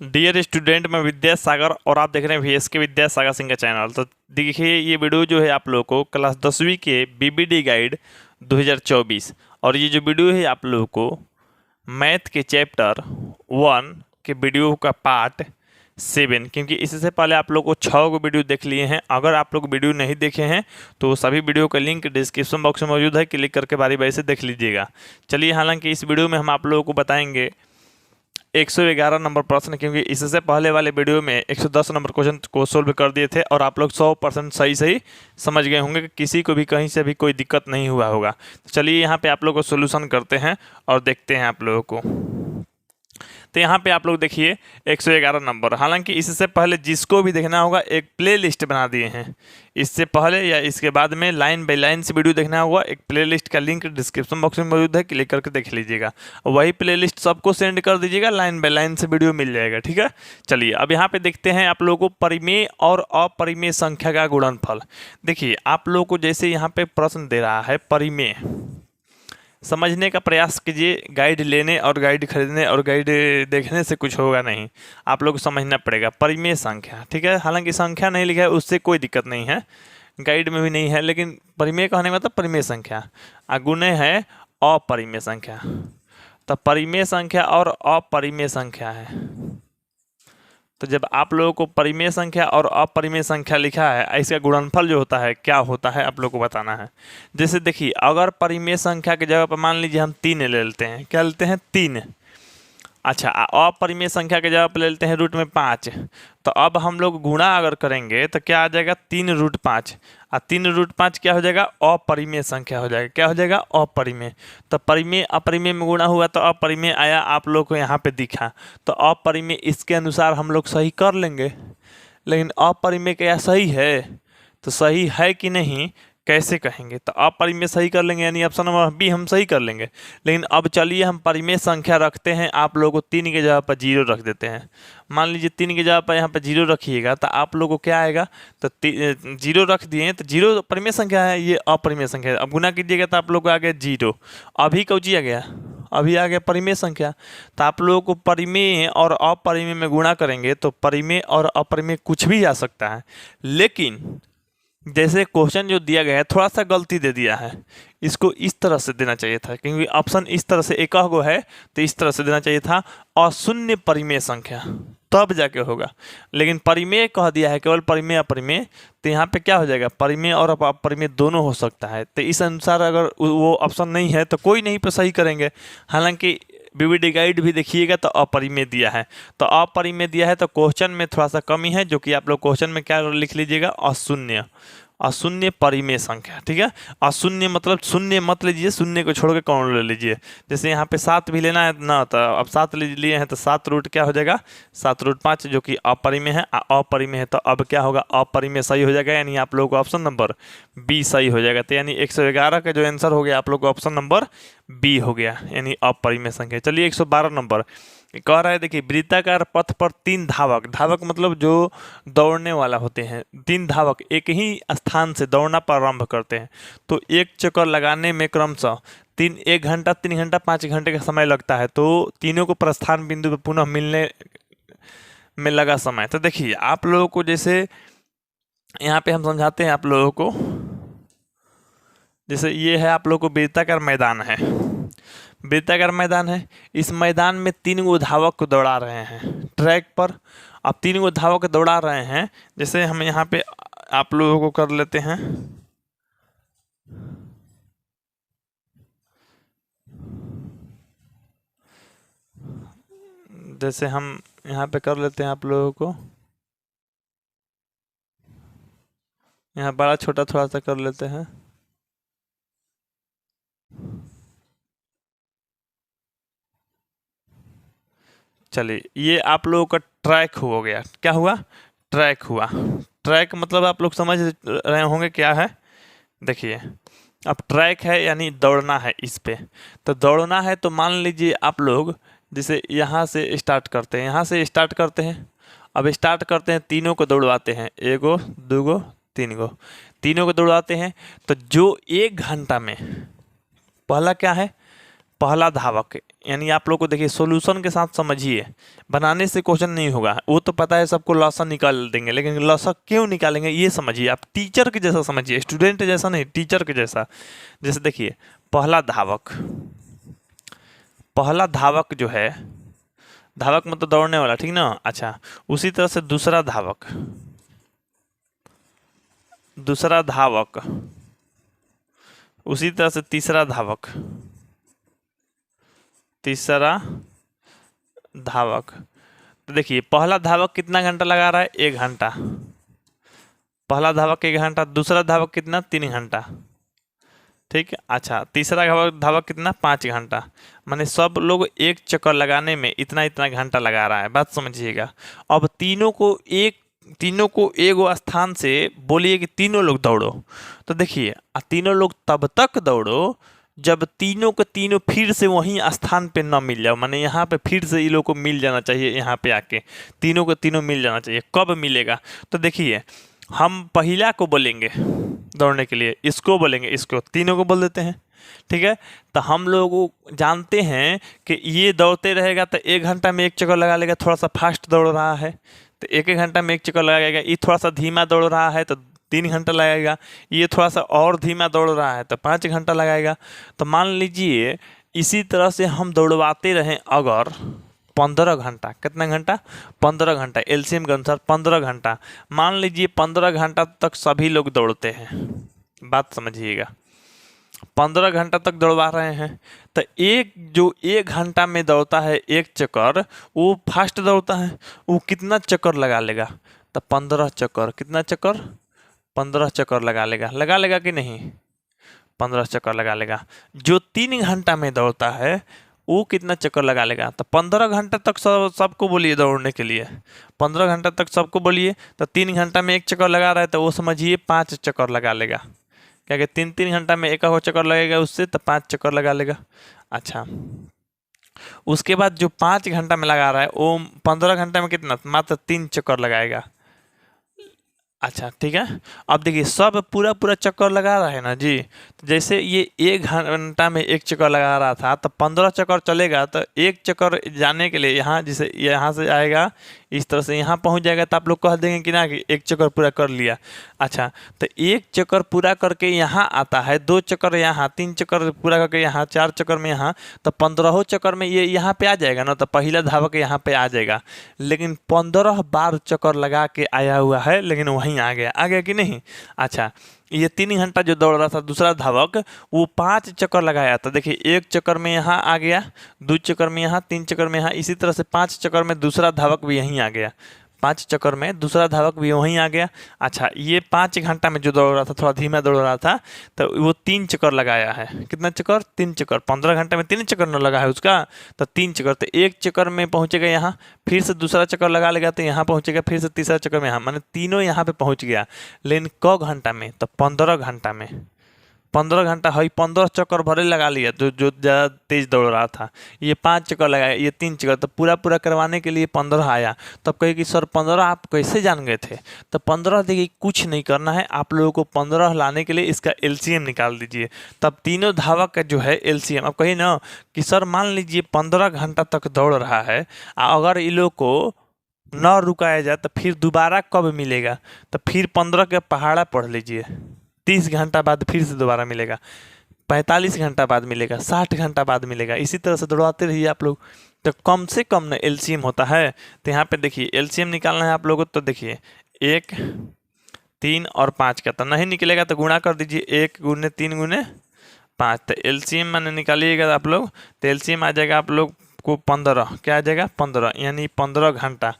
Dear student, मैं विद्यासागर और आप देख रहे हैं VSK विद्यासागर सिंह का चैनल। तो देखिए, ये वीडियो जो है आप लोगों को क्लास 10वीं के BBD गाइड 2024 और ये जो वीडियो है आप लोगों को मैथ के चैप्टर 1 के वीडियो का पार्ट 7, क्योंकि इससे पहले आप लोग को 6 को वीडियो देख लिए हैं। अगर आप लोग वीडियो नहीं देखे हैं तो सभी वीडियो का लिंक डिस्क्रिप्शन बॉक्स में मौजूद है, क्लिक करके बारी बारी से देख लीजिएगा। चलिए, हालांकि इस वीडियो में हम आप लोगों को बताएंगे 111 नंबर प्रश्न, क्योंकि इससे पहले वाले वीडियो में 110 नंबर क्वेश्चन को सोल्व कर दिए थे और आप लोग 100% सही सही समझ गए होंगे कि किसी को भी कहीं से भी कोई दिक्कत नहीं हुआ होगा। तो चलिए यहाँ पे आप लोग को सोल्यूशन करते हैं और देखते हैं आप लोगों को। तो यहाँ पे आप लोग देखिए 111 नंबर। हालांकि इससे पहले जिसको भी देखना होगा एक प्ले लिस्ट बना दिए हैं। इससे पहले या इसके बाद में लाइन बाय लाइन से वीडियो देखना होगा, एक प्ले लिस्ट का लिंक डिस्क्रिप्शन बॉक्स में मौजूद है, क्लिक करके देख लीजिएगा। वही प्ले लिस्ट सबको सेंड कर दीजिएगा, लाइन बाय लाइन से वीडियो मिल जाएगा। ठीक है, चलिए अब यहाँ पे देखते हैं आप लोगों को परिमेय और अपरिमेय संख्या का गुणनफल। देखिए, आप लोगों को जैसे यहाँ पे प्रश्न दे रहा है परिमेय, समझने का प्रयास कीजिए। गाइड लेने और गाइड खरीदने और गाइड देखने से कुछ होगा नहीं, आप लोग को समझना पड़ेगा। परिमेय संख्या, ठीक है, हालांकि संख्या नहीं लिखा है उससे कोई दिक्कत नहीं है, गाइड में भी नहीं है, लेकिन परिमेय कहने का मतलब परिमेय संख्या, गुणे है अपरिमेय संख्या। तो परिमेय संख्या और अपरिमेय संख्या है। तो जब आप लोगों को परिमेय संख्या और अपरिमेय संख्या लिखा है, इसका गुणनफल जो होता है क्या होता है आप लोग को बताना है। जैसे देखिए, अगर परिमेय संख्या की जगह पर मान लीजिए हम 3 ले लेते हैं, क्या लेते हैं 3। अच्छा, अपरिमेय संख्या के जगह पर ले लेते हैं रूट में 5। तो अब हम लोग गुणा अगर करेंगे तो क्या आ जाएगा 3√5, और 3√5 क्या हो जाएगा अपरिमेय संख्या हो जाएगा। क्या हो जाएगा अपरिमेय। तो परिमेय अपरिमेय में गुणा हुआ तो अपरिमेय आया, आप लोग को यहाँ पे दिखा। तो अपरिमेय इसके अनुसार हम लोग सही कर लेंगे, लेकिन अपरिमेय क्या सही है? तो सही है कि नहीं कैसे कहेंगे? तो अपरिमेय सही कर लेंगे, यानी ऑप्शन नंबर बी हम सही कर लेंगे। लेकिन अब चलिए हम परिमेय संख्या रखते हैं, आप लोगों को 3 के जगह पर 0 रख देते हैं। मान लीजिए 3 की जगह पर यहाँ पर 0 रखिएगा तो आप लोगों को क्या आएगा? तो 0 रख दिए तो 0 परिमेय संख्या है, ये अपरिमेय संख्या है। अब गुना कीजिएगा तो आप लोग को आ गया 0। अभी कौची आ गया? अभी आ गया परिमेय संख्या। तो आप लोगों को परिमेय और अपरिमेय में गुणा करेंगे तो परिमेय और अपरिमेय कुछ भी आ सकता है, लेकिन जैसे क्वेश्चन जो दिया गया है थोड़ा सा गलती दे दिया है, इसको इस तरह से देना चाहिए था, क्योंकि ऑप्शन इस तरह से एक गो है तो इस तरह से देना चाहिए था अशून्य परिमेय संख्या, तब जाके होगा। लेकिन परिमेय कह दिया है, केवल परिमेय अपरिमेय, तो यहाँ पे क्या हो जाएगा परिमेय और अपरिमेय दोनों हो सकता है। तो इस अनुसार अगर वो ऑप्शन नहीं है तो कोई नहीं पे सही करेंगे। हालांकि BBD गाइड भी देखिएगा तो अपरिमेय दिया है, तो अपरिमेय दिया है तो क्वेश्चन में थोड़ा सा कमी है, जो कि आप लोग क्वेश्चन में क्या लिख लीजिएगा अशून्य, अशून्य परिमेय संख्या। ठीक है, अशून्य मतलब शून्य मत लीजिए, शून्य को छोड़ के कौन ले लीजिए। जैसे यहाँ पे 7 भी लेना है ना, तो अब 7 लिए हैं तो 7 रूट क्या हो जाएगा 7√5, जो कि अपरिमेय है। अपरिमेय है तो अब क्या होगा अपरिमेय सही हो जाएगा, यानी आप लोग को ऑप्शन नंबर बी सही हो जाएगा। तो यानी 111 का जो आंसर हो गया आप लोग को ऑप्शन नंबर बी हो गया, यानी अपरिमेय संख्या। चलिए 112 नंबर कह रहा है, देखिए वृत्ताकार पथ पर 3 धावक, धावक मतलब जो दौड़ने वाला होते हैं, 3 धावक एक ही स्थान से दौड़ना प्रारंभ करते हैं। तो एक चक्कर लगाने में क्रमशः 1 घंटा 3 घंटा 5 घंटे का समय लगता है। तो तीनों को प्रस्थान बिंदु पर पुनः मिलने में लगा समय। तो देखिए आप लोगों को जैसे यहाँ पे हम समझाते हैं आप लोगों को, जैसे ये है आप लोगों को वृत्ताकार मैदान है, वृत्ताकार मैदान है। इस मैदान में 3 गो धावक को दौड़ा रहे हैं ट्रैक पर। अब 3 गो धावक दौड़ा रहे हैं, जैसे हम यहाँ पे आप लोगों को कर लेते हैं, जैसे हम यहाँ पे कर लेते हैं आप लोगों को, यहाँ बड़ा छोटा थोड़ा सा कर लेते हैं। चलिए ये आप लोगों का ट्रैक हो गया। क्या हुआ? ट्रैक हुआ। ट्रैक मतलब आप लोग समझ रहे होंगे क्या है। देखिए अब ट्रैक है यानी दौड़ना है इस पे। तो दौड़ना है तो मान लीजिए आप लोग जैसे यहाँ से स्टार्ट करते हैं, यहाँ से स्टार्ट करते हैं। अब स्टार्ट करते हैं, तीनों को दौड़वाते हैं, 1 गो 2 गो 3 गो, तीनों को दौड़वाते हैं। तो जो 1 घंटा में, पहला क्या है पहला धावक, यानी आप लोग को देखिए सॉल्यूशन के साथ समझिए, बनाने से क्वेश्चन नहीं होगा, वो तो पता है सबको, लॉसन निकाल देंगे, लेकिन लॉसन क्यों निकालेंगे ये समझिए, आप टीचर के जैसा समझिए, स्टूडेंट जैसा नहीं, टीचर के जैसा। जैसे देखिए पहला धावक, पहला धावक जो है, धावक मतलब दौड़ने वाला, ठीक ना। अच्छा, उसी तरह से दूसरा धावक, दूसरा धावक, उसी तरह से तीसरा धावक, तीसरा धावक। तो देखिए पहला धावक कितना घंटा लगा रहा है, 1 घंटा, पहला धावक 1 घंटा, दूसरा धावक कितना, 3 घंटा, ठीक है। अच्छा, तीसरा धावक कितना, 5 घंटा, माने सब लोग एक चक्कर लगाने में इतना इतना घंटा लगा रहा है, बात समझिएगा। अब तीनों को एक स्थान से बोलिए कि तीनों लोग दौड़ो, तो देखिए तीनों लोग तब तक दौड़ो जब तीनों के तीनों फिर से वहीं स्थान पे न मिल जाओ, माने यहाँ पे फिर से ये लोग को मिल जाना चाहिए, यहाँ पे आके तीनों को तीनों मिल जाना चाहिए। कब मिलेगा, तो देखिए हम पहला को बोलेंगे दौड़ने के लिए, इसको बोलेंगे, इसको, तीनों को बोल देते हैं, ठीक है। तो हम लोग जानते हैं कि ये दौड़ते रहेगा तो 1 घंटा में 1 चक्कर लगा लेगा, थोड़ा सा फास्ट दौड़ रहा है तो 1 घंटा में 1 चक्कर लगाएगा। ये थोड़ा सा धीमा दौड़ रहा है तो 3 घंटा लगाएगा, ये थोड़ा सा और धीमा दौड़ रहा है तो 5 घंटा लगाएगा। तो मान लीजिए इसी तरह से हम दौड़वाते रहें अगर 15 घंटा, कितना घंटा, 15 घंटा, एलसीएम के अनुसार 15 घंटा, मान लीजिए 15 घंटा तक सभी लोग दौड़ते हैं, बात समझिएगा, 15 घंटा तक दौड़वा रहे हैं, तो एक जो 1 घंटा में दौड़ता है 1 चक्कर, वो फास्ट दौड़ता है, वो कितना चक्कर लगा लेगा, तो 15 चक्कर, कितना चक्कर, 15 चक्कर लगा लेगा कि नहीं, 15 चक्कर लगा लेगा। जो 3 घंटा में दौड़ता है वो कितना चक्कर लगा लेगा, तो 15 घंटा तक सबको बोलिए दौड़ने के लिए, 15 घंटा तक सबको बोलिए, तो 3 घंटा में 1 चक्कर लगा रहा है तो वो समझिए 5 चक्कर लगा लेगा, क्या कि 3 घंटा में 1 चक्कर लगेगा उससे, तो 5 चक्कर लगा लेगा। अच्छा, उसके बाद जो 5 घंटा में लगा रहा है वो 15 घंटा में कितना, मात्र 3 चक्कर लगाएगा। अच्छा ठीक है, अब देखिए सब पूरा चक्कर लगा रहा है ना जी, तो जैसे ये 1 घंटा में 1 चक्कर लगा रहा था तो 15 चक्कर चलेगा, तो 1 चक्कर जाने के लिए यहाँ, जैसे यहाँ से आएगा इस तरह से यहाँ पहुँच जाएगा, तो आप लोग कह देंगे कि ना कि 1 चक्कर पूरा कर लिया। अच्छा, तो 1 चक्कर पूरा करके यहाँ आता है, 2 चक्कर यहाँ, 3 चक्कर पूरा करके यहाँ, 4 चक्कर में यहाँ, तो 15 चक्कर में ये यहाँ पे आ जाएगा ना, तो पहला धावक यहाँ पे आ जाएगा, लेकिन 15 बार चक्कर लगा के आया हुआ है, लेकिन वहीं आ गया कि नहीं। अच्छा, ये 3 घंटा जो दौड़ रहा था दूसरा धावक, वो 5 चक्कर लगाया था, देखिए 1 चक्कर में यहाँ आ गया, 2 चक्कर में यहाँ, 3 चक्कर में यहाँ, इसी तरह से 5 चक्कर में दूसरा धावक भी यहीं आ गया, 5 चक्कर में दूसरा धावक भी वहीं आ गया। अच्छा, ये 5 घंटा में जो दौड़ रहा था, थोड़ा धीमा दौड़ रहा था, तो वो 3 चक्कर लगाया है, कितना चक्कर, 3 चक्कर, 15 घंटे में 3 चक्कर न लगा है उसका, तो 3 चक्कर, तो 1 चक्कर में पहुंचेगा यहाँ, फिर से दूसरा चक्कर लगा लेगा तो यहाँ पहुंचेगा, फिर से तीसरा चक्कर में यहाँ, माने तीनों यहाँ पे पहुंच गया, लेकिन क घंटा में, तो 15 घंटा में, 15 घंटा है, 15 चक्कर भरे लगा लिया, जो ज़्यादा तेज दौड़ रहा था, ये 5 चक्कर लगाया, ये 3 चक्कर, तो पूरा करवाने के लिए 15 आया। तब कहे कि सर 15 आप कैसे जान गए थे, तो 15 देखिए कुछ नहीं करना है आप लोगों को, 15 लाने के लिए इसका एलसीएम निकाल दीजिए, तब तीनों धावक का जो है एलसीएम। अब कहिए ना कि सर मान लीजिए 15 घंटा तक दौड़ रहा है, अगर इन लोग को न रुकाया जाए तो फिर दोबारा कब मिलेगा, तो फिर 15 के पहाड़ा पढ़ लीजिए, 30 घंटा बाद फिर से दोबारा मिलेगा, 45 घंटा बाद मिलेगा, 60 घंटा बाद मिलेगा, इसी तरह से दौड़ाते रहिए आप लोग, तो कम से कम ना एलसीएम होता है। तो यहाँ पे देखिए एलसीएम निकालना है आप लोगों को, तो देखिए 1, 3 और 5 का, तो नहीं निकलेगा तो गुणा कर दीजिए, 1 गुने 3 गुने 5, तो एलसीएम मैंने निकालिएगा आप लोग, तो एलसीएम आ जाएगा आप लोग को 15, क्या आ जाएगा 15, यानी 15 घंटा,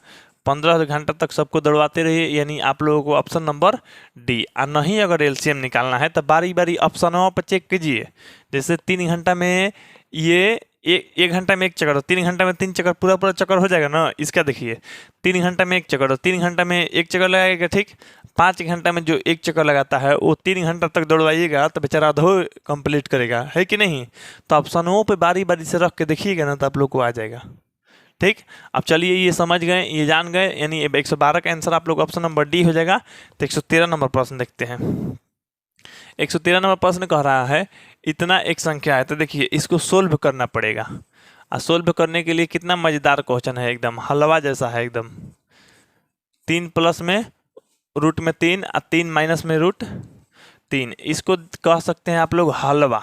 15 घंटा तक सबको दौड़वाते रहिए, यानी आप लोगों को ऑप्शन नंबर डी। और नहीं अगर एलसीएम निकालना है तो बारी बारी ऑप्शनों पर चेक कीजिए, जैसे 3 घंटा में ये 1 घंटा में 1 चक्कर, 3 घंटा में 3 चक्कर, पूरा चक्कर हो जाएगा ना। इसका देखिए 3 घंटा में 1 चक्कर, 3 घंटा में 1 चक्कर लगाएगा, ठीक। 5 घंटा में जो 1 चक्कर लगाता है वो 3 घंटा तक दौड़वाइएगा तो बेचारा आधो कंप्लीट करेगा, है कि नहीं। तो ऑप्शनों पे बारी बारी से रख के देखिएगा ना तो आप लोग को आ जाएगा, ठीक। अब चलिए ये समझ गए, ये जान गए, यानी 112 का आंसर आप लोग ऑप्शन नंबर डी हो जाएगा। तो 113 नंबर प्रश्न देखते हैं। 113 नंबर प्रश्न कह रहा है इतना एक संख्या है, तो देखिए इसको सोल्व करना पड़ेगा। और सोल्व करने के लिए कितना मजेदार क्वेश्चन है, एकदम हलवा जैसा है एकदम। 3 प्लस में रूट में 3 और 3 माइनस में रूट 3, इसको कह सकते हैं आप लोग हलवा।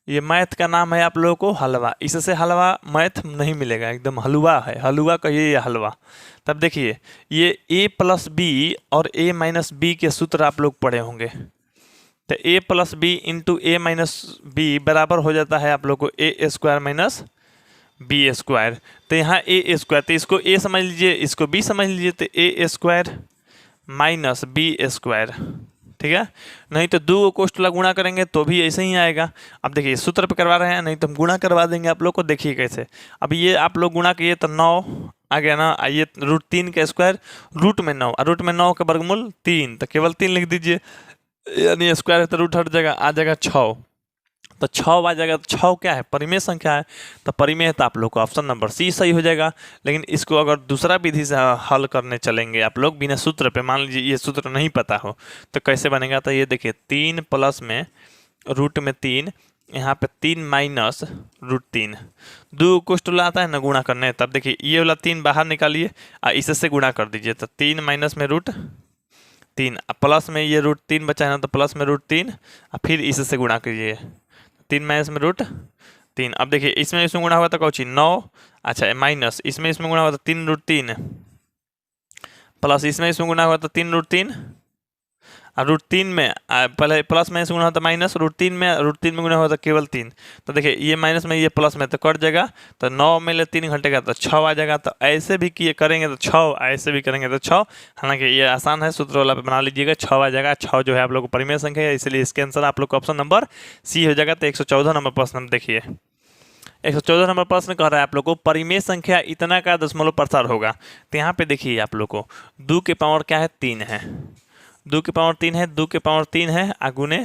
ये मैथ का नाम है आप लोगों को हलवा। इससे हलवा मैथ नहीं मिलेगा, एकदम हलवा है, हलवा कहिए या हलवा। तब देखिए ये a प्लस बी और a माइनस बी के सूत्र आप लोग पढ़े होंगे। तो a plus B into A minus B बराबर हो जाता है आप लोग को A square minus B square. तो यहाँ ए स्क्वायर, तो इसको a समझ लीजिए, इसको b समझ लीजिए, तो ए स्क्वायर माइनस बी स्क्वायर, ठीक है। नहीं तो दो कोष्ठला गुणा करेंगे तो भी ऐसे ही आएगा। अब देखिए सूत्र पे करवा रहे हैं, नहीं तो हम गुणा करवा देंगे आप लोग को। देखिए कैसे, अब ये आप लोग गुणा किए तो 9 आ गया ना। आइए रूट 3 का स्क्वायर रूट में 9 और रूट में 9 का वर्गमूल 3, तो केवल 3 लिख दीजिए, यानी स्क्वायर है तो रूट हट जाएगा, आ जाएगा 6। तो 6 आ जाएगा, तो 6 क्या है, परिमेय संख्या है। तो परिमेय है तो आप लोग को ऑप्शन नंबर सी सही हो जाएगा। लेकिन इसको अगर दूसरा विधि से हल करने चलेंगे आप लोग बिना सूत्र पे, मान लीजिए ये सूत्र नहीं पता हो तो कैसे बनेगा। तो ये देखिए 3 प्लस में रूट में 3, यहाँ पे 3 माइनस रूट 3, दो कोष्ठला आता है ना गुणा करने। तब देखिए ये वाला 3 बाहर निकालिए और इससे गुणा कर दीजिए, तो 3 माइनस में रूट 3 प्लस में ये रूट 3 बचा है ना, तो प्लस में रूट 3 और फिर इससे गुणा कीजिए, 3 माइनस में रूट 3। अब देखिए इसमें गुणा हुआ था कौची 9, अच्छा माइनस इसमें गुणा हुआ था 3 रूट 3, प्लस इसमें गुणा हुआ था 3 रूट 3 और रूट 3 में पहले प्लस में गुणा हुआ था माइनस, रूट 3 में गुणा हुआ था केवल 3। तो देखिए ये माइनस में ये प्लस में तो कट जाएगा, तो 9 में ले 3 घंटेगा तो 6 आ जाएगा। तो ऐसे भी किए करेंगे तो 6, ऐसे भी करेंगे तो 6। हालांकि ये आसान है, सूत्र वाला पे बना लीजिएगा, 6 आ जाएगा। 6 जो है आप लोग को परिमेय संख्या है, इसलिए इसके आंसर आप लोग को ऑप्शन नंबर सी हो जाएगा। तो 114 नंबर प्रश्न देखिए, 114 नंबर प्रश्न कह रहा है आप लोग को परिमेय संख्या इतना का दशमलव प्रसार होगा। तो यहाँ पे देखिए आप लोग को 2 के पावर क्या है 3 है, 2 के पावर 3 है, 2 के पावर 3 है आगुने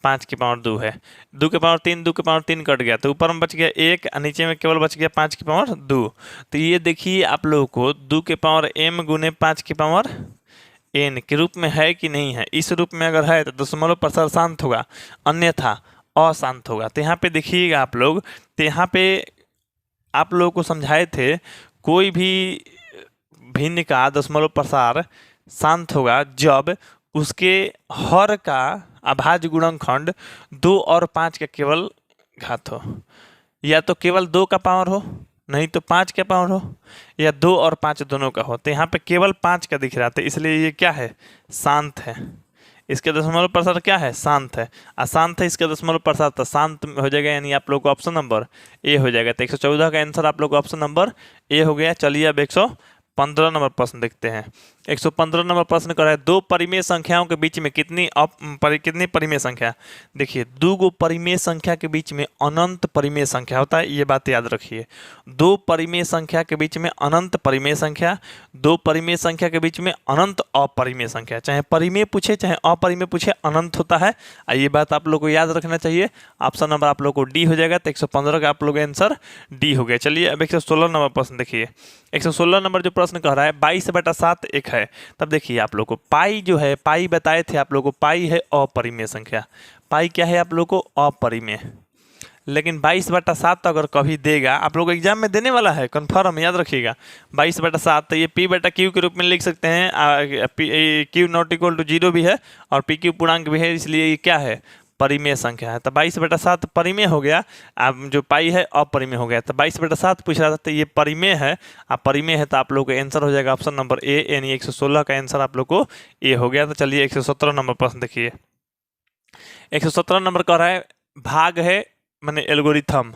5 के पावर 2 है। 2 के पावर 3, 2 के पावर 3 कट गया, तो ऊपर में बच गया 1 और नीचे में केवल बच गया 5 के पावर 2। तो ये देखिए आप लोगों को 2 के पावर m गुने 5 के पावर n के रूप में है कि नहीं है। इस रूप में अगर है तो दशमलव प्रसार शांत होगा, अन्यथा अशांत होगा। तो यहाँ पे देखिएगा आप लोग, तो यहाँ पे आप लोगों को समझाए थे कोई भी भिन्न का दशमलव प्रसार शांत होगा जब उसके हर का अभाज्य गुणनखंड 2 और 5 का केवल घात हो, या तो केवल 2 का पावर हो, नहीं तो 5 का पावर हो, या 2 और 5 दोनों का हो। तो यहाँ पे केवल 5 का दिख रहा था, इसलिए ये क्या है, शांत है। इसके दशमलव प्रसार क्या है, शांत है। अशांत है इसका दशमलव प्रसार, तो शांत हो जाएगा, यानी आप लोग को ऑप्शन नंबर ए हो जाएगा। तो 114 का आंसर आप लोग को ऑप्शन नंबर ए हो गया। चलिए अब 115 नंबर प्रश्न देखते हैं। 115 नंबर प्रश्न कर रहा है दो परिमेय संख्याओं के बीच में कितनी परिमेय संख्या। देखिए दो गो परिमेय संख्या के बीच में अनंत परिमेय संख्या होता है, ये बात याद रखिए। दो परिमेय संख्या के बीच में अनंत परिमेय संख्या, दो परिमेय संख्या के बीच में अनंत अपरिमेय संख्या। चाहे परिमेय पूछे चाहे अपरिमेय पूछे, अनंत होता है। ये बात आप लोग को याद रखना चाहिए। ऑप्शन नंबर आप लोग को डी हो जाएगा। तो 115 का आप लोग आंसर डी हो गया। चलिए अब 116 नंबर प्रश्न देखिए। 116 नंबर जो प्रश्न कह रहा है 22/7 एक है। तब देखिए आप लोग को पाई जो है, पाई बताए थे आप लोग को, पाई है अपरिमेय संख्या। पाई क्या है आप लोग को, अपरिमेय। लेकिन 22/7 अगर कभी देगा, आप लोग एग्जाम में देने वाला है कन्फर्म, याद रखिएगा। 22/7 तो ये p/q के रूप में लिख सकते हैं। q नॉट इक्वल टू 0 भी है और pq पूर्णांक भी है, इसलिए ये क्या है, परिमेय संख्या है। तो 22/7 परिमेय हो गया, अब जो पाई है अपरिमेय हो गया। तो 22/7 पूछ रहा था, तो ये परिमेय है। आप परिमेय है तो आप लोग का आंसर हो जाएगा ऑप्शन नंबर ए, यानी 116 का आंसर आप लोग को ए हो गया। तो चलिए 117 नंबर प्रश्न देखिए। 117 नंबर कह रहा है भाग है माने एल्गोरिथम,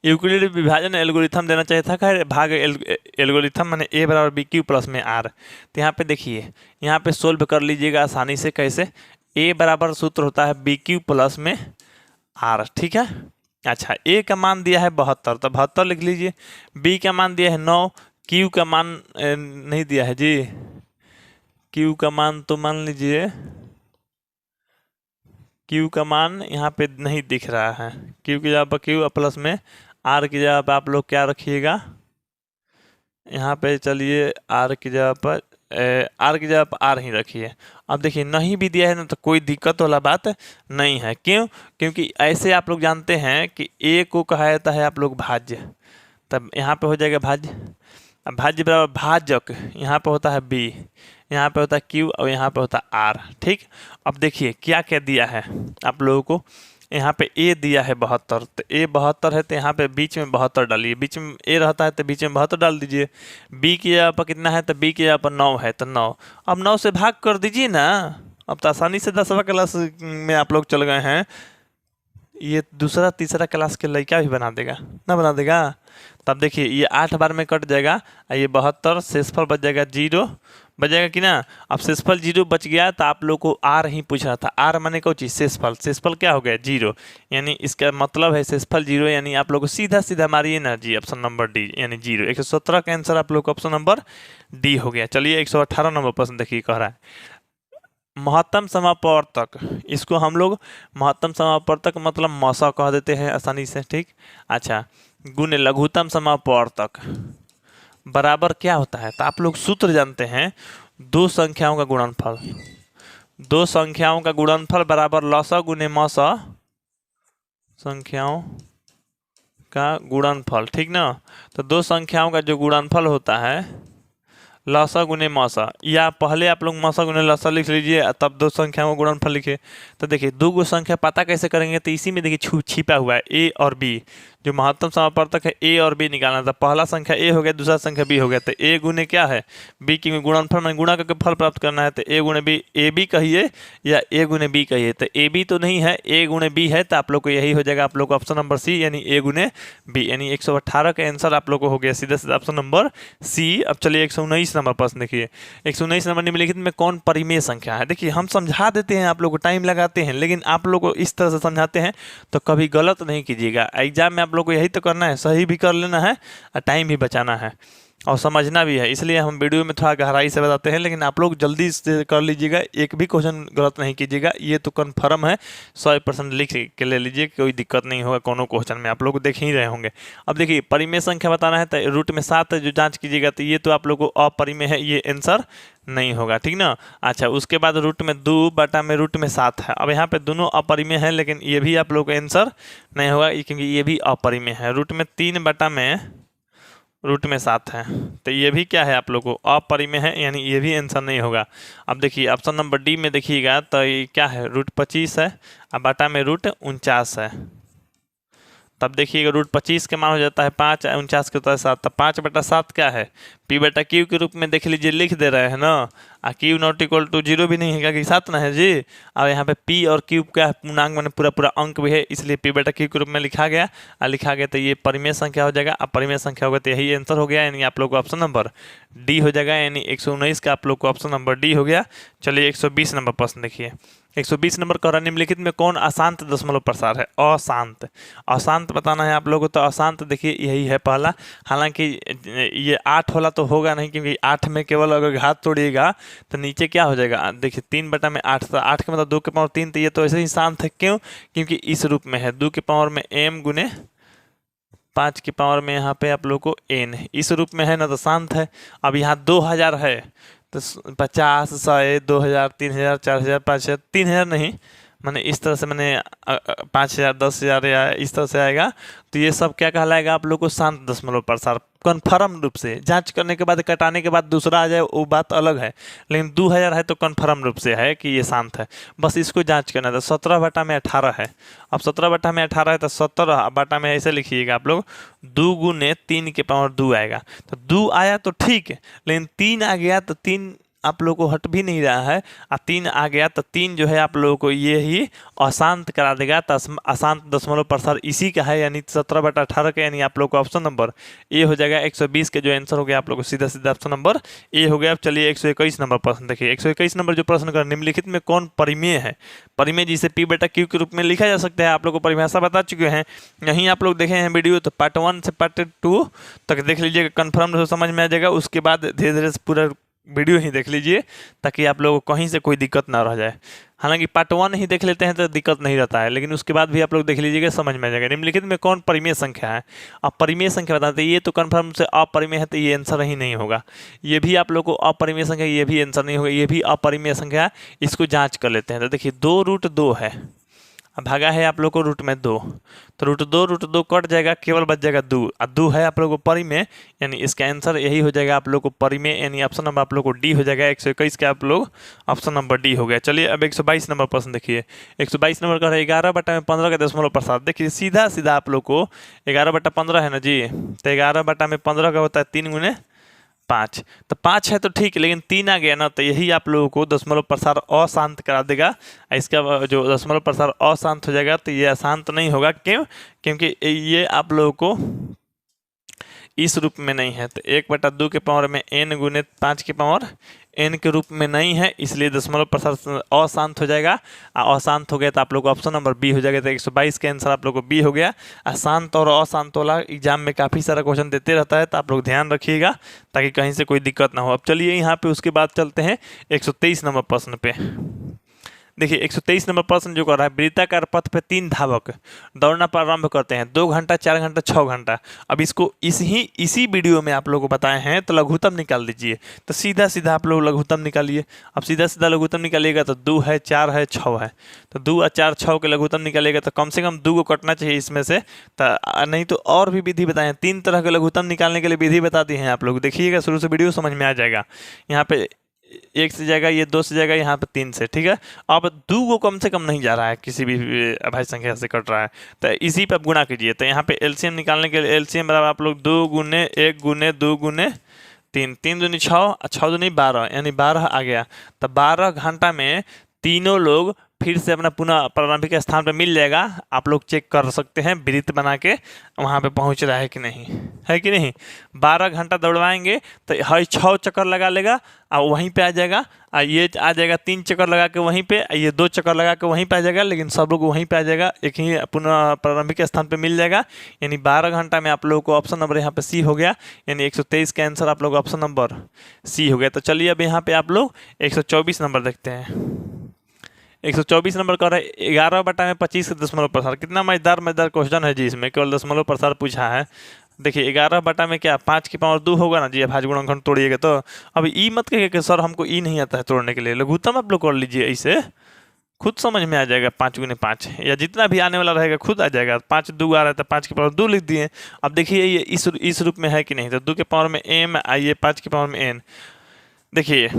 यूक्लिड विभाजन एल्गोरिथम देना चाहिए था। कह भाग एल्गोरिथम माने ए बराबर बी क्यू प्लस में आर। तो यहाँ पे देखिए, यहाँ पे सोल्व कर लीजिएगा आसानी से। कैसे, ए बराबर सूत्र होता है बी क्यू प्लस में आर, ठीक है। अच्छा, ए का मान दिया है 72, तो 72 लिख लीजिए। बी का मान दिया है 9, क्यू का मान नहीं दिया है जी। क्यू का मान तो मान लीजिए, क्यू का मान यहाँ पे नहीं दिख रहा है। क्यू की जगह पर क्यू प्लस में आर की जगह पर आप लोग क्या रखिएगा, यहाँ पे चलिए आर की जगह पर आर की जगह आप आर ही रखिए। अब देखिए नहीं भी दिया है ना तो कोई दिक्कत वाला बात नहीं है। क्यों? क्योंकि ऐसे आप लोग जानते हैं कि ए को कहा जाता है आप लोग भाज्य, तब यहाँ पे हो जाएगा भाज्य। अब भाज्य बराबर भाजक, यहाँ पे होता है बी, यहाँ पे होता है क्यू और यहाँ पे होता है आर। ठीक, अब देखिए क्या क्या दिया है आप लोगों को। यहाँ पे ए दिया है 72, तो ए 72 है तो यहाँ पे बीच में 72 डालिए, बीच में ए रहता है तो बीच में 72 डाल दीजिए। बी की जगह पर कितना है तो बी की जगह पर 9 है तो 9, अब 9 से भाग कर दीजिए ना। अब तो आसानी से 10वां क्लास में आप लोग चल गए हैं, ये दूसरा तीसरा क्लास के लड़का भी बना देगा ना, बना देगा। तब देखिए ये 8 बार में कट जाएगा, ये 72 शेषफल बच जाएगा 0, बच जाएगा कि ना। अब शेषफल 0 बच गया तो आप लोग को आर ही पूछ रहा था, आर माने कौन चीज शेषफल, शेषफल क्या हो गया 0, यानी इसका मतलब है शेषफल 0, यानी आप लोग को सीधा सीधा मारिए ना जी ऑप्शन नंबर डी यानी 0। 117 का आंसर आप लोग को ऑप्शन नंबर डी हो गया। चलिए 118 नंबर प्रश्न देखिए कह रहा है महत्तम समापवर्तक, इसको हम लोग महत्तम समापवर्तक मतलब मौसा कह देते हैं आसानी से। ठीक, अच्छा गुण लघुत्तम समापवर्तक बराबर क्या होता है, तो आप लोग सूत्र जानते हैं, दो संख्याओं का गुणनफल, दो संख्याओं का गुणनफल बराबर लसा गुने मौसा संख्याओं का गुणनफल। ठीक ना, तो दो संख्याओं का जो गुणनफल होता है लसा गुने मौसा, या पहले आप लोग मौसा गुने लसा लिख लीजिए तब दो संख्याओं का गुणनफल लिखिए। तो देखिए दो गो संख्या पता कैसे करेंगे, तो इसी में देखिए छिपा हुआ है ए और बी, जो महत्तम समापवर्तक है ए और बी निकालना था। पहला संख्या ए हो गया, दूसरा संख्या बी हो गया, तो ए गुने क्या है बी की गुणनफल में गुणा करके फल प्राप्त करना है, तो ए गुने बी, ए बी कहिए या ए गुने बी कहिए, तो ए बी तो नहीं है ए गुने बी है, तो आप लोग को यही हो जाएगा आप लोग को ऑप्शन नंबर सी यानी ए गुने बी, यानी 118 का आंसर आप लोग को हो गया सीधा सीधा ऑप्शन नंबर सी। अब चलिए 119 नंबर प्रश्न देखिए। 119 नंबर निम्नलिखित में कौन परिमेय संख्या है। देखिए हम समझा देते हैं, आप लोग को टाइम लगाते हैं, लेकिन आप लोग को इस तरह से समझाते हैं तो कभी गलत नहीं कीजिएगा। एग्जाम में आप लोग को यही तो करना है, सही भी कर लेना है और टाइम भी बचाना है और समझना भी है, इसलिए हम वीडियो में थोड़ा गहराई से बताते हैं, लेकिन आप लोग जल्दी से कर लीजिएगा, एक भी क्वेश्चन गलत नहीं कीजिएगा। ये तो कन्फर्म है, 100% लिख के ले लीजिए, कोई दिक्कत नहीं होगा कोनो क्वेश्चन में, आप लोग देख ही रहे होंगे। अब देखिए परिमेय संख्या बताना है तो रूट में 7 है जो जांच कीजिएगा, तो ये तो आप लोग को अपरिमेय है, ये आंसर नहीं होगा। ठीक ना, अच्छा उसके बाद रूट में 2 बटा में रूट में 7 है। अब यहाँ पे दोनों अपरिमेय है, लेकिन ये भी आप लोग का आंसर नहीं होगा क्योंकि ये भी अपरिमेय है। रूट में 3 बटा में रूट में 7 है, तो ये भी क्या है आप लोग को अपरिमेय है, यानी ये भी आंसर नहीं होगा। अब देखिए ऑप्शन नंबर डी में देखिएगा तो ये क्या है रूट 25 है और बटा में रूट 49 है। तब देखिएगा रूट 25 के मान हो जाता है 5, 49 के होता है 7, तब 5 बटा 7 क्या है पी बटा क्यू के रूप में देख लीजिए लिख दे रहे हैं ना, और क्यू नॉट इक्वल टू 0 भी नहीं है क्योंकि 7 ना है जी। अब यहाँ पे पी और क्यू क्या पूर्णांक मैंने पूरा पूरा अंक भी है, इसलिए पी बटा क्यू के रूप में लिखा गया और लिखा गया, तो ये परिमेय संख्या हो जाएगा। अब परिमेय संख्या होगा तो यही आंसर हो गया, यानी आप लोग को ऑप्शन नंबर डी हो जाएगा, यानी 119 का आप लोग को ऑप्शन नंबर डी हो गया। चलिए 120 नंबर प्रश्न देखिए। 120 नंबर कह रहा है निम्नलिखित में कौन अशांत दशमलव प्रसार है। अशांत, अशांत बताना है आप लोगों को, तो अशांत देखिए यही है पहला, हालांकि ये 8 वाला तो होगा नहीं क्योंकि 8 में केवल अगर घात तोड़िएगा तो नीचे क्या हो जाएगा देखिए 3 बटा में 8, तो 8 के मतलब 2 के पावर 3, तो ये तो ऐसे ही शांत है। क्यों? क्योंकि इस रूप में है 2 के पावर में m गुने 5 की पावर में यहाँ पे आप लोग को n, इस रूप में है ना, तो शांत है। अब यहाँ 2000 है तो 50, 100, 2000, 3000, 4000, 5000, 3000 नहीं, मैंने इस तरह से मैंने 5000, 10,000 या इस तरह से आएगा, तो ये सब क्या कहलाएगा आप लोग को शांत दशमलव प्रसार। कन्फर्म रूप से जांच करने के बाद कटाने के बाद दूसरा आ जाए वो बात अलग है, लेकिन 2000 है तो कन्फर्म रूप से है कि ये शांत है, बस इसको जांच करना था। 17 बटा में 18 है, अब 17 बटा में 18 है तो 17 बटा में ऐसे लिखिएगा आप लोग 2 गुने 3 के पावर 2 आएगा, तो 2 आया तो ठीक है, लेकिन 3 आ गया तो 3 आप लोगों को हट भी नहीं रहा है, और 3 आ गया तो 3 जो है आप लोगों को ये ही अशांत करा देगा, तो अशांत दशमलव प्रसार इसी का है, यानी 17 बटा 18 का, यानी आप लोग को ऑप्शन नंबर ए हो जाएगा। 120 के जो आंसर हो गया आप लोग को सीधा सीधा ऑप्शन नंबर ए हो गया। अब चलिए 121 नंबर प्रश्न देखिए। 121 नंबर जो प्रश्न कर निम्नलिखित में कौन परिमेय है। परिमेय जिसे पी बटा क्यू के रूप में लिखा जा सकता है, आप लोग को परिभाषा बता चुके हैं, यहीं आप लोग देखे हैं वीडियो, तो पार्ट 1 से पार्ट 2 तक देख लीजिएगा, कन्फर्म समझ में आ जाएगा। उसके बाद धीरे धीरे पूरा वीडियो ही देख लीजिए ताकि आप लोगों को कहीं से कोई दिक्कत ना रह जाए। हालांकि पार्ट 1 ही देख लेते हैं तो दिक्कत नहीं रहता है, लेकिन उसके बाद भी आप लोग देख लीजिएगा, समझ में आ जाएगा। निम्नलिखित में कौन परिमेय संख्या है? अब परिमेय संख्या बताते हैं, ये तो कन्फर्म से अपरिमेय है, तो ये आंसर ही नहीं होगा। ये भी आप लोग को अपरिमेय संख्या, ये भी आंसर नहीं होगा, ये भी अपरिमेय संख्या है। इसको जाँच कर लेते हैं। तो देखिए 2√2 है, अब भागा है आप लोग को रूट में 2, तो रूट दो कट जाएगा, केवल बच जाएगा 2। और 2 है आप लोग को परिमेय, यानी इसका आंसर यही हो जाएगा आप लोग को परिमेय, यानी ऑप्शन नंबर आप लोग को डी हो जाएगा। 121 का आप लोग ऑप्शन नंबर डी हो गया। चलिए अब 122 नंबर प्रश्न देखिए। 122 नंबर का है 11/15 का दशमलव प्रसाद। देखिए सीधा सीधा आप लोग को 11/15 है ना जी, तो 11/15 का होता है 3 गुने 5, तो 5 है तो ठीक है, लेकिन 3 आ गया ना, तो यही आप लोगों को दशमलव प्रसार अशांत करा देगा। इसका जो दशमलव प्रसार अशांत हो जाएगा, तो ये अशांत नहीं होगा। क्यों? क्योंकि ये आप लोगों को इस रूप में नहीं है, तो 1/2 के पावर में n गुने 5 के पावर n के रूप में नहीं है, इसलिए दशमलव प्रसार अशांत हो जाएगा। अशांत हो गया तो आप लोग को ऑप्शन नंबर बी हो जाएगा। तो 122 का आंसर आप लोग को बी हो गया। अशांत और अशांत वाला एग्जाम में काफ़ी सारा क्वेश्चन देते रहता है, तो आप लोग ध्यान रखिएगा ताकि कहीं से कोई दिक्कत ना हो। अब चलिए यहाँ पे उसके बाद चलते हैं 123 नंबर प्रश्न पे। देखिए 123 नंबर प्रश्न जो कर रहा है, वृत्ताकार पथ पे 3 धावक दौड़ना प्रारंभ करते हैं, 2 घंटा, 4 घंटा, 6 घंटा। अब इसको इसी वीडियो में आप लोगों को बताए हैं, तो लघुत्तम निकाल दीजिए। तो सीधा सीधा आप लोग लघुत्तम निकालिए। अब सीधा सीधा लघुत्तम निकालिएगा तो 2 है, 4 है, 6 है, तो 2 और 4, 6 के लघुत्तम निकालिएगा तो कम से कम 2 को कटना चाहिए इसमें से। तो नहीं तो और भी विधि बताएं, 3 तरह के लघुत्तम निकालने के लिए विधि बता दी हैं आप लोग। देखिएगा शुरू से वीडियो, समझ में आ जाएगा। यहाँ पे 1 से जाएगा, ये 2 से जाएगा, यहाँ पे 3 से, ठीक है। अब 2 को कम से कम नहीं जा रहा है, किसी भी अभाज्य संख्या से कट रहा है, तो इसी पे आप गुणा कीजिए। तो यहाँ पे एलसीएम निकालने के लिए एलसीएम बराबर आप लोग 2 गुने 1 गुने 2 गुने 3, 3 दूनी 6, 6 दूनी 12, यानी 12 आ गया। तो 12 घंटा में तीनों लोग फिर से अपना पुनः प्रारंभिक स्थान पर मिल जाएगा। आप लोग चेक कर सकते हैं वृत्त बना के वहाँ पे पहुँच रहा है कि नहीं, है कि नहीं। 12 घंटा दौड़वाएंगे तो हर 6 चक्कर लगा लेगा और वहीं पे आ जाएगा। ये आ जाएगा 3 चक्कर लगा के वहीं पे, ये 2 चक्कर लगा के वहीं पे आ जाएगा, लेकिन सब लोग वहीं पे आ जाएगा, एक ही पुनः प्रारंभिक स्थान पे मिल जाएगा। यानी 12 घंटा में आप लोगों को ऑप्शन नंबर यहाँ पे सी हो गया, यानी 123 का आंसर आप लोग ऑप्शन नंबर सी हो गया। तो चलिए अब यहाँ पे आप लोग 124 नंबर देखते हैं। 124 नंबर का है 11/25 दशमलव प्रसार। कितना मजेदार क्वेश्चन है जी, इसमें केवल दशमलव प्रसार पूछा है। देखिए 11 बटा में क्या 5 की पावर 2 होगा ना जी, अभाज्य गुणनखंड तोड़िएगा तो। अब ई मत कहिए कि सर हमको ई नहीं आता है तोड़ने के लिए, लघुत्तम आप लोग कर लीजिए, ऐसे खुद समझ में आ जाएगा। 5 गुने 5 या जितना भी आने वाला रहेगा खुद आ जाएगा। 5 2 आ रहा है तो 5 की पावर 2 लिख दिए। अब देखिए ये इस रूप में है कि नहीं, तो 2 के पावर में m, आइए 5 की पावर में n। देखिए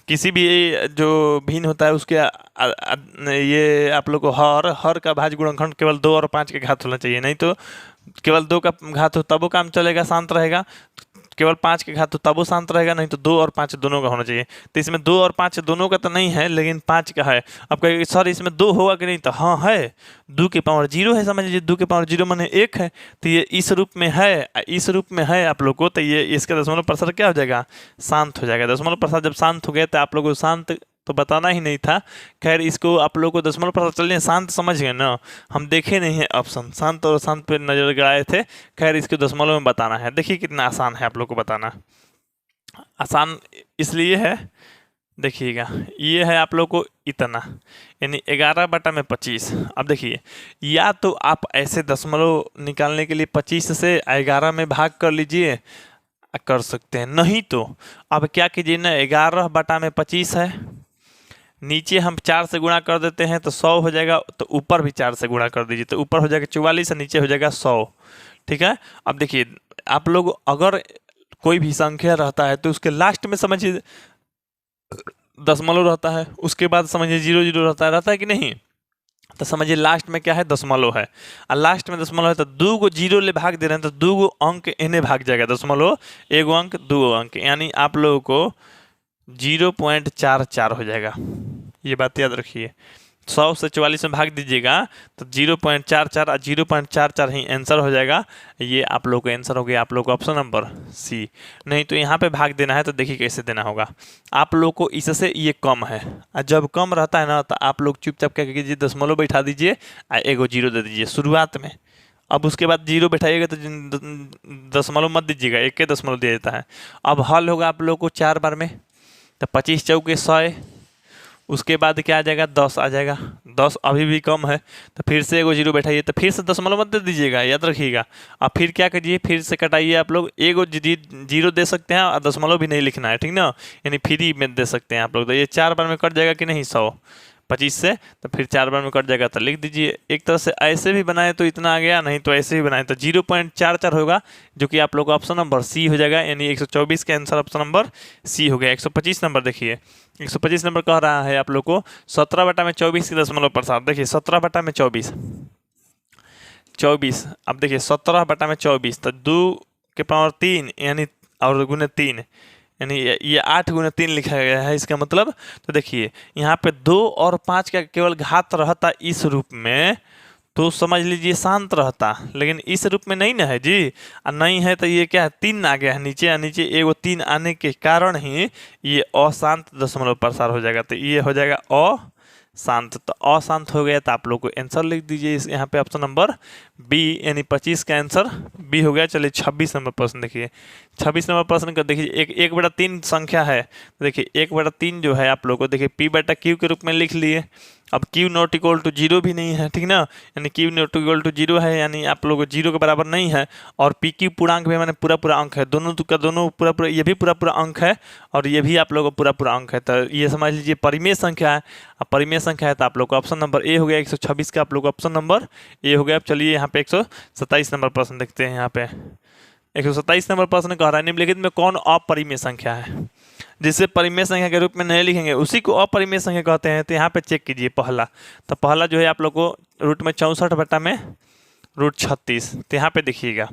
किसी भी जो भिन्न होता है उसके ये आप लोग को हर का भाज्य गुणनखंड केवल 2 और 5 के घात होना चाहिए, नहीं तो केवल 2 का घात हो तब वो काम चलेगा, शांत रहेगा। केवल 5 के घात हो तब वो शांत रहेगा, नहीं तो 2 और 5 दोनों का होना चाहिए। तो इसमें 2 और 5 दोनों का तो नहीं है, लेकिन 5 का है। अब कहेंगे सर इसमें 2 होगा कि नहीं, तो हाँ है, 2 के पावर 0 है, समझ लीजिए 2 के पावर 0 माने 1 है। तो ये इस रूप में है, इस रूप में है आप लोग को, तो ये इसका दशमलव प्रसार क्या हो जाएगा, शांत हो जाएगा। दशमलव प्रसार जब शांत हो गया तो आप लोग को शांत तो बताना ही नहीं था। खैर इसको आप लोग को दशमलव प्रसार चलिए शांत समझ गए ना, हम देखे नहीं है ऑप्शन, शांत और शांत पे नजर गड़ाए थे। खैर इसको दशमलव में बताना है। देखिए कितना आसान है आप लोग को बताना, आसान इसलिए है, देखिएगा ये है आप लोग को इतना, यानी 11/25। अब देखिए या तो आप ऐसे दशमलव निकालने के लिए 25 से 11 में भाग कर लीजिए, कर सकते हैं, नहीं तो अब क्या कीजिए ना, 11/25 है, नीचे हम 4 से गुणा कर देते हैं तो 100 हो जाएगा, तो ऊपर भी 4 से गुणा कर दीजिए, तो ऊपर हो जाएगा 44 और नीचे हो जाएगा 100, ठीक है। अब देखिए आप लोग अगर कोई भी संख्या रहता है तो उसके लास्ट में समझिए दशमलव रहता है, उसके बाद समझिए 0 रहता है कि नहीं, तो समझिए लास्ट में क्या है, दशमलव है, और लास्ट में दशमलव है तो 2 को 0 ले भाग दे रहे हैं तो 2 को अंक इन्हें भाग जाएगा, दशमलव 1 अंक 2 अंक, यानी आप लोगों को 0.44 हो जाएगा। ये बात याद रखिए, 100 से 44 में भाग दीजिएगा तो 0.44 और 0.44 ही आंसर हो जाएगा। ये आप लोग का आंसर हो गया, आप लोग को ऑप्शन नंबर सी। नहीं तो यहाँ पे भाग देना है तो देखिए कैसे देना होगा, आप लोग को इससे ये कम है, और जब कम रहता है ना तो आप लोग चुपचाप क्या कीजिए, दशमलव बैठा दीजिए और 1 0 दे दीजिए शुरुआत में। अब उसके बाद 0 बैठाइएगा तो दशमलव मत दीजिएगा, 1 के दशमलव दिया जाता है। अब हल होगा आप लोग को 4 बार में, तो 25 चौके 100, उसके बाद क्या आ जाएगा 10 आ जाएगा। 10 अभी भी कम है तो फिर से एगो जीरो बैठाइए, तो फिर से दशमलव मत दे दीजिएगा, याद रखिएगा। अब फिर क्या कीजिए, फिर से कटाइए आप लोग, एगो जीरो दे सकते हैं और दशमलव भी नहीं लिखना है, ठीक ना, यानी फ्री में दे सकते हैं आप लोग। तो ये 4 बार में कट जाएगा कि नहीं 100 25 से, तो फिर 4 बार में कट जाएगा तो लिख दीजिए। एक तरह से ऐसे भी बनाए तो इतना आ गया, नहीं तो ऐसे भी बनाए तो 0.44 होगा, जो कि आप लोग का ऑप्शन नंबर सी हो जाएगा, यानी 124 का आंसर ऑप्शन नंबर सी हो गया। 125 नंबर देखिए, 125 नंबर कह रहा है आप लोग को 17/24 की दशमलव प्रसार। देखिए 17/24, अब देखिए 17/24 तो 2 के पावर 3 यानी और गुने 3 यानी ये 8 गुने 3 लिखा गया है, इसका मतलब। तो देखिए यहाँ पे 2 और 5 का केवल घात रहता इस रूप में तो समझ लीजिए शांत रहता, लेकिन इस रूप में नहीं ना है जी, और नहीं है तो ये क्या है 3 आ गया है नीचे, और नीचे एगो 3 आने के कारण ही ये अशांत दशमलव प्रसार हो जाएगा। तो ये हो जाएगा अशांत, तो अशांत हो गया, तो आप लोग को आंसर लिख दीजिए इस यहाँ पे ऑप्शन नंबर बी, यानी 25 का आंसर बी हो गया। चलिए 26 नंबर प्रश्न देखिए। 26 नंबर प्रश्न का देखिए 1/3 संख्या है, देखिए 1/3 जो है आप लोग को देखिए p/q के रूप में लिख लिए। अब q नॉट इक्वल टू 0 भी नहीं है, ठीक ना, यानी q नॉट इक्वल टू 0 है, यानी आप लोग 0 के बराबर नहीं है, और pq पूर्णांक भी मैंने पूरा अंक है, दोनों का दोनों पूरा, ये भी पूरा अंक है और ये भी आप लोग का पूरा अंक है, तो ये समझ लीजिए परिमेय संख्या है। अब परिमेय संख्या है तो आप लोग का ऑप्शन नंबर ए हो गया, 126 का आप लोग का ऑप्शन नंबर ए हो गया। अब चलिए यहाँ पे 127 नंबर प्रश्न देखते हैं। यहाँ पे 127 नंबर प्रश्न कह रहा है निम्नलिखित में कौन अपरिमेय संख्या है, जिसे परिमेय संख्या के रूप में नहीं लिखेंगे उसी को अपरिमेय संख्या कहते हैं। तो यहाँ पे चेक कीजिए पहला, तो पहला जो है आप लोग को रूट में 64/√36, तो यहाँ पे देखिएगा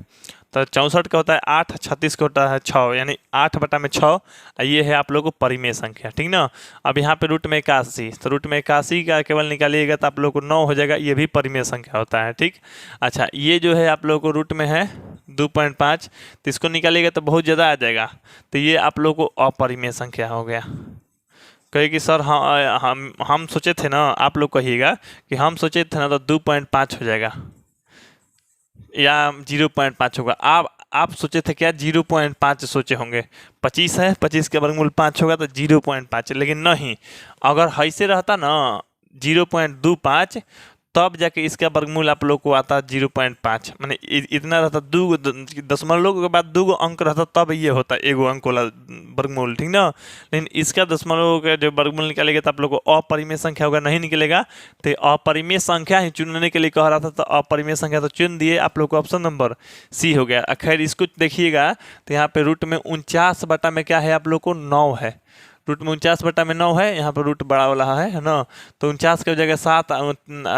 तो 64 का होता है 8, 36 का होता है 6, यानी 8/6, ये है आप लोग को परिमेय संख्या, ठीक ना। अब यहाँ पे रूट में 81, तो रूट में 81 का केवल निकालिएगा तो आप लोग को 9 हो जाएगा, ये भी परिमेय संख्या होता है, ठीक। अच्छा ये जो है आप लोग को रूट में है 2.5, तो इसको निकालिएगा तो बहुत ज़्यादा आ जाएगा, तो ये आप लोग को अपरिमेय संख्या हो गया। कहे कि सर हम सोचे थे ना, आप लोग कहिएगा कि हम सोचे थे ना तो 2.5 हो जाएगा या 0.5 होगा। आप सोचे थे क्या 0.5 सोचे होंगे, 25 है, 25 के वर्गमूल 5 होगा तो 0.5, लेकिन नहीं, अगर ऐसे रहता ना 0.25 तब जाके इसका वर्गमूल आप लोग को आता 0.5, माने इतना रहता, दो दशमलव के बाद 2 अंक रहता तब ये होता एगो अंक वाला वर्गमूल, ठीक ना। लेकिन इसका दशमलव का जो वर्गमूल निकालेगा तो आप लोग को अपरिमेय संख्या होगा, नहीं निकलेगा, तो अपरिमेय संख्या ही चुनने के लिए कह रहा था, तो अपरिमेय संख्या तो चुन दिए, आप लोग को ऑप्शन नंबर सी हो गया। खैर इसको देखिएगा तो यहाँ पे रूट में 49 में क्या है आप लोग को 9 है, रूट में 49/9 है, यहाँ पर रूट बड़ा वाला है ना, तो 49 की जगह 7,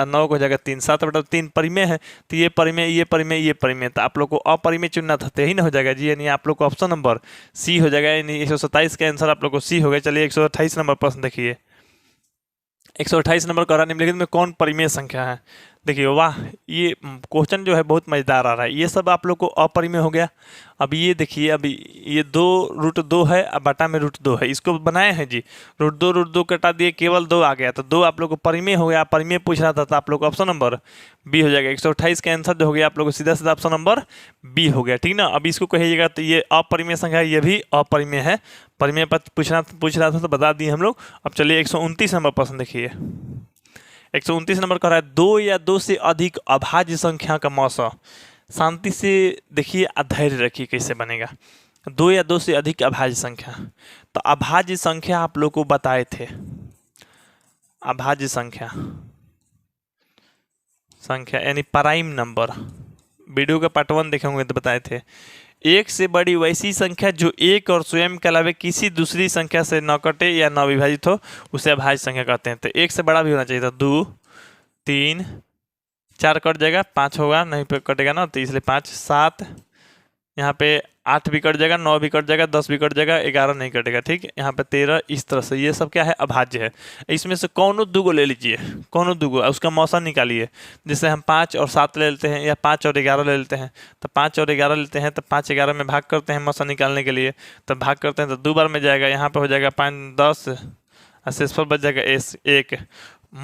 9 की जगह 3, 7/3 परिमेय है, तो ये परिमेय ये परिमेय ये परिमेय, तो आप लोग को अपरिमेय चुनना था, तो यही ना हो जाएगा जी, यानी आप लोग को ऑप्शन नंबर सी हो जाएगा, यानी 127 का आंसर आप लोग को सी हो गया। चलिए 128 नंबर प्रश्न देखिए। 128 नंबर कह रहा है निम्नलिखित में कौन परिमेय संख्या है। देखिए वाह, ये क्वेश्चन जो है बहुत मज़ेदार आ रहा है, ये सब आप लोग को अपरिमेय हो गया। अब ये देखिए, अभी ये 2√2 है, अब बटा में √2 है, इसको बनाए हैं जी, √2 कटा दिए, केवल 2 आ गया, तो 2 आप लोग को परिमेय हो गया। परिमेय पूछ रहा था तो आप लोग को ऑप्शन नंबर बी हो जाएगा। 128 का आंसर जो हो गया आप लोग को सीधा सीधा ऑप्शन नंबर बी हो गया, ठीक ना। अब इसको कहिएगा तो ये अपरिमेय संख्या, ये भी अपरिमेय है, परिमेय पर पूछ रहा था तो बता दिए हम लोग। अब चलिए 129 नंबर प्रश्न देखिए। 129 नंबर कह रहा है 2 या 2 से अधिक अभाज्य संख्या का मौसा। शांति से देखिए, धैर्य रखिए कैसे बनेगा। 2 या 2 से अधिक अभाज्य संख्या, तो अभाज्य संख्या आप लोग को बताए थे, अभाज्य संख्या यानी प्राइम नंबर, वीडियो का पार्ट 1 देखे होंगे तो बताए थे। एक से बड़ी वैसी संख्या जो एक और स्वयं के अलावा किसी दूसरी संख्या से न कटे या न विभाजित हो उसे अभाज्य संख्या कहते हैं। तो एक से बड़ा भी होना चाहिए था, 2, 3, 4 कट जाएगा, 5 होगा, नहीं पे कटेगा ना, तो इसलिए 5, 7, यहाँ पे 8 भी कट जाएगा, 9 भी कट जाएगा, 10 भी कट जाएगा, 11 नहीं कटेगा, ठीक। यहाँ पे 13, इस तरह से ये सब क्या है अभाज्य है। इसमें से कौनो 2 ले लीजिए, कौनो 2 उसका मौसा निकालिए, जैसे हम 5 और 7 ले लेते हैं या 5 और 11 ले लेते हैं, तो 5 और 11 लेते हैं तो 5 11 में भाग करते हैं मौसा निकालने के लिए, तो भाग करते हैं तो 2 बार में जाएगा, यहाँ पे हो जाएगा 5 10 और शेषफल बच जाएगा 1।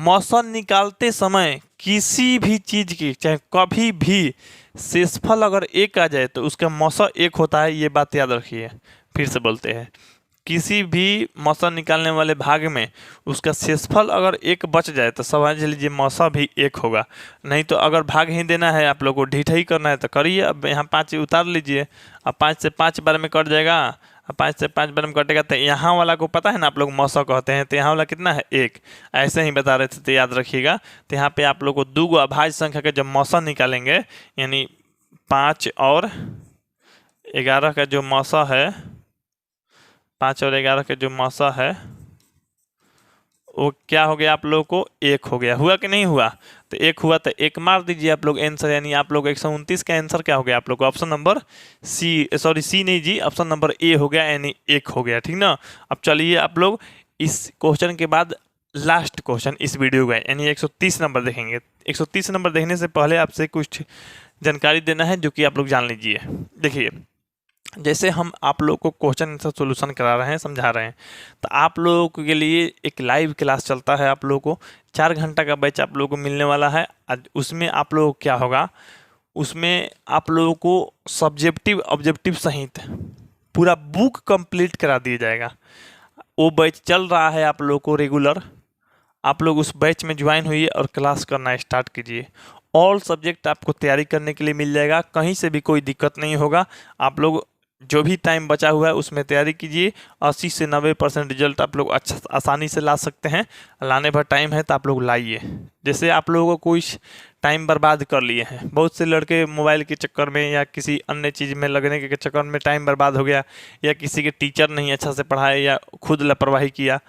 मौसा निकालते समय किसी भी चीज की चाहे कभी भी शेषफल अगर 1 आ जाए तो उसका मौसा 1 होता है, ये बात याद रखिए। फिर से बोलते हैं, किसी भी मौसा निकालने वाले भाग में उसका शेषफल अगर एक बच जाए तो समझ लीजिए मौसा भी एक होगा। नहीं तो अगर भाग ही देना है आप लोग को, ढीठ ही करना है तो करिए। अब यहाँ 5 उतार लीजिए। अब 5 से 5 बार में कट जाएगा। अब 5 से 5 बार में कटेगा तो यहाँ वाला को पता है ना, आप लोग मौसा कहते हैं, तो यहाँ वाला कितना है 1। ऐसे ही बता रहे थे तो याद रखिएगा। तो यहाँ पे आप लोग को 2 अभाज्य संख्या का जब मौसा निकालेंगे, यानी 5 और 11 का जो मौसा है, 5 और 11 का जो मौसा है वो क्या हो गया आप लोगों को 1 हो गया। हुआ कि नहीं हुआ? तो 1 हुआ तो 1 मार दीजिए आप लोग आंसर, यानी आप लोग 129 का आंसर क्या हो गया आप लोग को? Option number C, sorry C नहीं जी, ऑप्शन नंबर ए हो गया, यानी 1 हो गया। ठीक ना। अब चलिए आप लोग इस क्वेश्चन के बाद लास्ट क्वेश्चन इस वीडियो का, यानी 130 नंबर देखेंगे। 130 नंबर देखने से पहले आपसे कुछ जानकारी देना है जो कि आप लोग जान लीजिए। देखिए, जैसे हम आप लोग को क्वेश्चन आंसर सोल्यूशन करा रहे हैं, समझा रहे हैं, तो आप लोगों के लिए एक लाइव क्लास चलता है। आप लोगों को 4 घंटा का बैच आप लोगों को मिलने वाला है। उसमें आप लोगों को क्या होगा, उसमें आप लोगों को सब्जेक्टिव ऑब्जेक्टिव सहित पूरा बुक कंप्लीट करा दिया जाएगा। वो बैच चल रहा है आप लोगों को रेगुलर। आप लोग उस बैच में ज्वाइन हुई और क्लास करना स्टार्ट कीजिए। ऑल सब्जेक्ट आपको तैयारी करने के लिए मिल जाएगा, कहीं से भी कोई दिक्कत नहीं होगा। आप लोग जो भी टाइम बचा हुआ है उसमें तैयारी कीजिए। 80 से 90% रिजल्ट आप लोग अच्छा आसानी से ला सकते हैं। लाने भर टाइम है तो आप लोग लाइए। जैसे आप लोगों को कुछ टाइम बर्बाद कर लिए हैं, बहुत से लड़के मोबाइल के चक्कर में या किसी अन्य चीज़ में लगने के चक्कर में टाइम बर्बाद हो गया, या किसी के टीचर नहीं अच्छा से पढ़ाए, या खुद लापरवाही किया।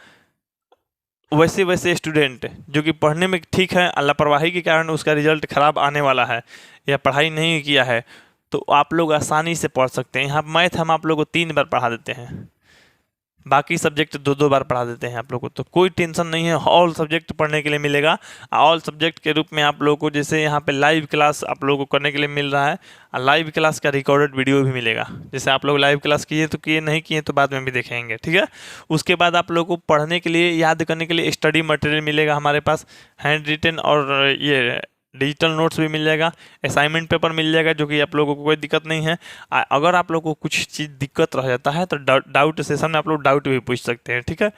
वैसे वैसे स्टूडेंट जो कि पढ़ने में ठीक है, लापरवाही के कारण उसका रिजल्ट खराब आने वाला है, या पढ़ाई नहीं किया है, तो आप लोग आसानी से पढ़ सकते हैं। यहाँ मैथ हम आप लोग को 3 बार पढ़ा देते हैं, बाकी सब्जेक्ट 2-2 बार पढ़ा देते हैं आप लोग को। तो कोई टेंशन नहीं है, ऑल सब्जेक्ट पढ़ने के लिए मिलेगा। ऑल सब्जेक्ट के रूप में आप लोग को जैसे यहाँ पे लाइव क्लास आप लोगों को करने के लिए मिल रहा है, और लाइव क्लास का रिकॉर्डेड वीडियो भी मिलेगा। जैसे आप लोग लाइव क्लास किए तो किए, नहीं किए तो बाद में भी देखेंगे, ठीक है। उसके बाद आप लोग को पढ़ने के लिए, याद करने के लिए स्टडी मटेरियल मिलेगा हमारे पास, हैंड रिटन और ये डिजिटल नोट्स भी मिल जाएगा, असाइनमेंट पेपर मिल जाएगा, जो कि आप लोगों को कोई दिक्कत नहीं है। अगर आप लोगों को कुछ चीज़ दिक्कत रह जाता है तो डाउट सेशन में आप लोग डाउट भी पूछ सकते हैं, ठीक है।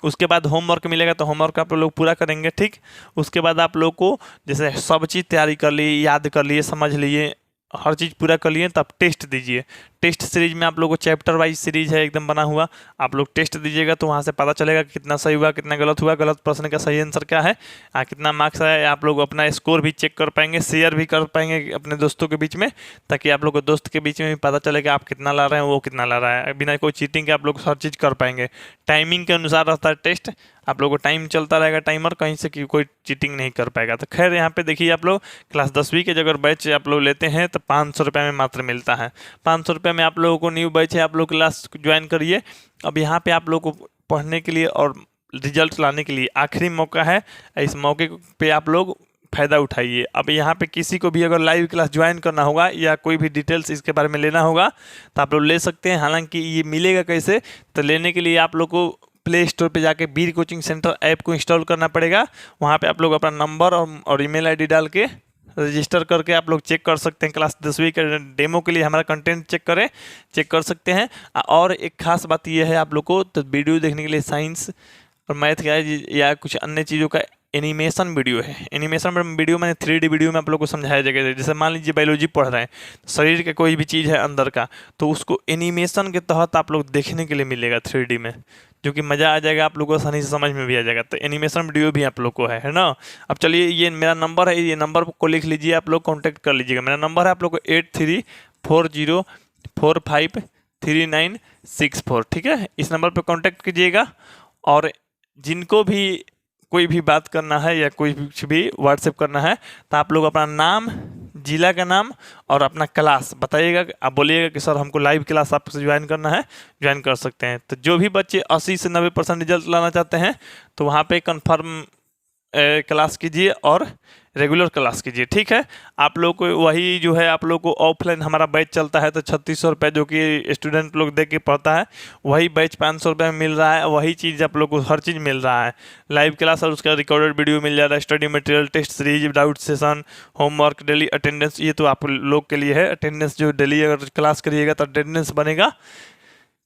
उसके बाद होमवर्क मिलेगा, तो होमवर्क आप लोग पूरा करेंगे, ठीक। उसके बाद आप लोग को जैसे सब चीज़ तैयारी कर लिए, याद कर लिए, समझ लिए, हर चीज़ पूरा कर लिए, तब टेस्ट दीजिए। टेस्ट सीरीज में आप लोग को चैप्टर वाइज सीरीज है एकदम बना हुआ, आप लोग टेस्ट दीजिएगा तो वहाँ से पता चलेगा कि कितना सही हुआ, कितना गलत हुआ, गलत प्रश्न का सही आंसर क्या है, कितना मार्क्स आया। आप लोग अपना स्कोर भी चेक कर पाएंगे, शेयर भी कर पाएंगे अपने दोस्तों के बीच में, ताकि आप लोग को दोस्त के बीच में भी पता चले कि आप कितना ला रहे हैं, वो कितना ला रहा है। बिना कोई चीटिंग के आप लोग हर चीज़ कर पाएंगे। टाइमिंग के अनुसार रहता है टेस्ट, आप लोगों को टाइम चलता रहेगा, टाइमर, कहीं से कोई चीटिंग नहीं कर पाएगा। तो खैर यहाँ पे देखिए, आप लोग क्लास 10वीं के अगर बैच आप लोग लेते हैं तो 500 रुपये में मात्र मिलता है। 500 रुपये में आप लोगों को न्यू बैच है, आप लोग क्लास ज्वाइन करिए। अब यहाँ पे आप लोग को पढ़ने के लिए और रिजल्ट लाने के लिए आखिरी मौका है, इस मौके पे आप लोग फ़ायदा उठाइए। अब यहाँ पे किसी को भी अगर लाइव क्लास ज्वाइन करना होगा या कोई भी डिटेल्स इसके बारे में लेना होगा तो आप लोग ले सकते हैं। हालांकि ये मिलेगा कैसे, तो लेने के लिए आप लोग को प्ले स्टोर पे जाके वीर कोचिंग सेंटर ऐप को इंस्टॉल करना पड़ेगा। वहाँ पे आप लोग अपना नंबर और ईमेल आईडी डाल के रजिस्टर करके आप लोग चेक कर सकते हैं। क्लास 10वीं के डेमो के लिए हमारा कंटेंट चेक कर सकते हैं। और एक खास बात यह है, आप लोग को तो वीडियो देखने के लिए साइंस और मैथ का या कुछ अन्य चीज़ों का एनिमेशन वीडियो है। एनिमेशन वीडियो मैंने 3D वीडियो में आप लोग को समझाया जाएगा। जैसे मान लीजिए बायोलॉजी पढ़ रहे हैं, शरीर का कोई भी चीज़ है अंदर का, तो उसको एनिमेशन के तहत आप लोग देखने के लिए मिलेगा 3D में, जो कि मज़ा आ जाएगा, आप लोगों को आसानी से समझ में भी आ जाएगा। तो एनिमेशन वीडियो भी आप लोग को है ना। अब चलिए, ये मेरा नंबर है, ये नंबर को लिख लीजिए, आप लोग कॉन्टैक्ट कर लीजिएगा। मेरा नंबर है आप लोग को 8340453964, ठीक है। इस नंबर पर कॉन्टैक्ट कीजिएगा। और जिनको भी कोई भी बात करना है या कोई कुछ भी व्हाट्सएप करना है, तो आप लोग अपना नाम, जिला का नाम और अपना क्लास बताइएगा। आप बोलिएगा कि सर हमको लाइव क्लास आपसे ज्वाइन करना है, ज्वाइन कर सकते हैं। तो जो भी बच्चे 80 से 90% रिजल्ट लाना चाहते हैं तो वहाँ पे कंफर्म क्लास कीजिए और रेगुलर क्लास कीजिए, ठीक है। आप लोग को वही जो है, आप लोग को ऑफलाइन हमारा बैच चलता है तो 3600 रुपये जो कि स्टूडेंट लोग दे के पढ़ता है, वही बैच 500 रुपये में मिल रहा है। वही चीज़ आप लोग को हर चीज़ मिल रहा है, लाइव क्लास और उसका रिकॉर्डेड वीडियो मिल जा रहा है, study material, test series, doubt session, homework, daily attendance. ये तो आप लोग के लिए है। अटेंडेंस जो डेली अगर क्लास करिएगा तो अटेंडेंस बनेगा,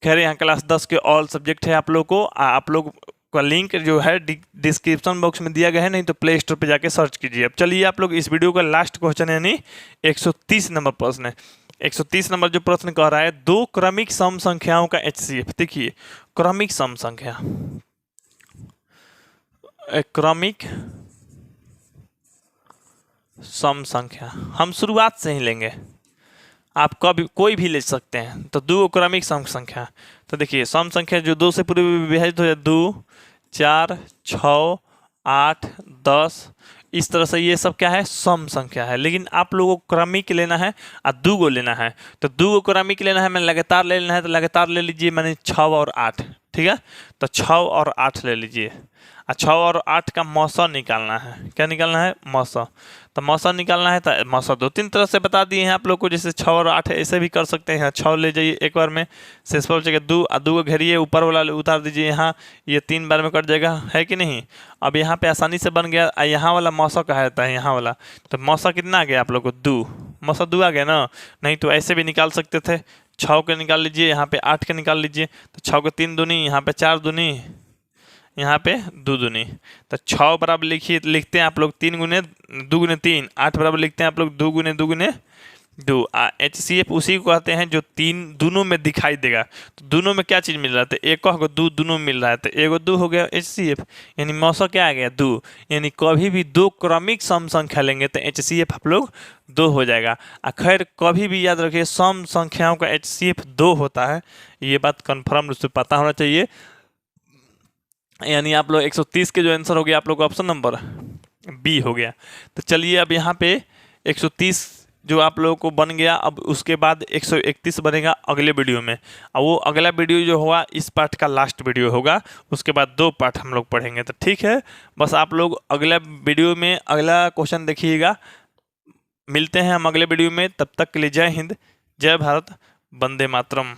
खैर यहाँ क्लास 10 के ऑल सब्जेक्ट है आप लोग को। आप लोग का लिंक जो है डिस्क्रिप्शन बॉक्स में दिया गया है, नहीं तो प्ले स्टोर पे जाके सर्च कीजिए। अब चलिए आप लोग इस वीडियो का लास्ट क्वेश्चन यानी 130 नंबर प्रश्न है। 130 नंबर जो प्रश्न कह रहा है, दो क्रमिक सम संख्याओं का HCF। देखिए क्रमिक सम संख्या, क्रमिक सम संख्या हम शुरुआत से ही लेंगे, आप कभी कोई भी ले सकते हैं। तो दो क्रमिक सम संख्या, तो देखिए सम संख्या जो 2 से पूरे विभाजित हो जाए, 2, 4, 6, 8, 10, इस तरह से ये सब क्या है, सम संख्या है। लेकिन आप लोगों को क्रमिक लेना है और 2 गो लेना है। तो 2 गो क्रमिक लेना है, मैंने लगातार ले लेना है, तो लगातार ले लीजिए, मैंने 6 और 8, ठीक है। तो 6 और 8 ले लीजिए। 6 और 8 का मौसा निकालना है। क्या निकालना है, मौसा। तो मौसा निकालना है, तो मौसा 2-3 तरह से बता दिए हैं आप लोग को, जैसे 6 और 8 ऐसे भी कर सकते हैं। 6 ले जाइए एक बार में, शेषफल बचेगा 2, और 2 को घेरिए, ऊपर वाला उतार दीजिए यहाँ, ये 3 बार में कट जाएगा, है कि नहीं। अब यहाँ पे आसानी से बन गया। यहाँ वाला मौसा कहा जाता है, यहाँ वाला। तो मौसा कितना आ गया आप लोग को, 2, मौसा 2 आ गया ना। नहीं तो ऐसे भी निकाल सकते थे, 6 के निकाल लीजिए, यहाँ पे 8 के निकाल लीजिए। तो 6 को 3 दूनी, यहाँ पे 4 दूनी, यहाँ पे 2 दूनी। तो 6 बराबर लिखते हैं आप लोग 3 गुने 2 गुने 3, 8 बराबर लिखते हैं आप लोग 2 गुने 2 गुने 2। HCF उसी को कहते हैं जो 3 दोनों में दिखाई देगा। तो दोनों में क्या चीज़ मिल रहा है, तो एक को 2 दोनों में मिल रहा है, तो एगो 2 हो गया HCF, यानी मौसा क्या आ गया, 2। यानी कभी भी 2 क्रमिक सम संख्या लेंगे तो HCF आप लोग 2 हो जाएगा। खैर कभी भी याद रखिए सम संख्याओं का HCF 2 होता है, ये बात कन्फर्म रूप से पता होना चाहिए। यानी आप लोग 130 के जो आंसर हो गया आप लोग का ऑप्शन नंबर बी हो गया। तो चलिए अब यहाँ पे 130 जो आप लोगों को बन गया, अब उसके बाद 131 बनेगा अगले वीडियो में। और वो अगला वीडियो जो होगा इस पार्ट का लास्ट वीडियो होगा, उसके बाद 2 पार्ट हम लोग पढ़ेंगे। तो ठीक है, बस आप लोग अगला वीडियो में अगला क्वेश्चन देखिएगा। मिलते हैं हम अगले वीडियो में, तब तक के लिए जय हिंद, जय भारत, वंदे मातरम।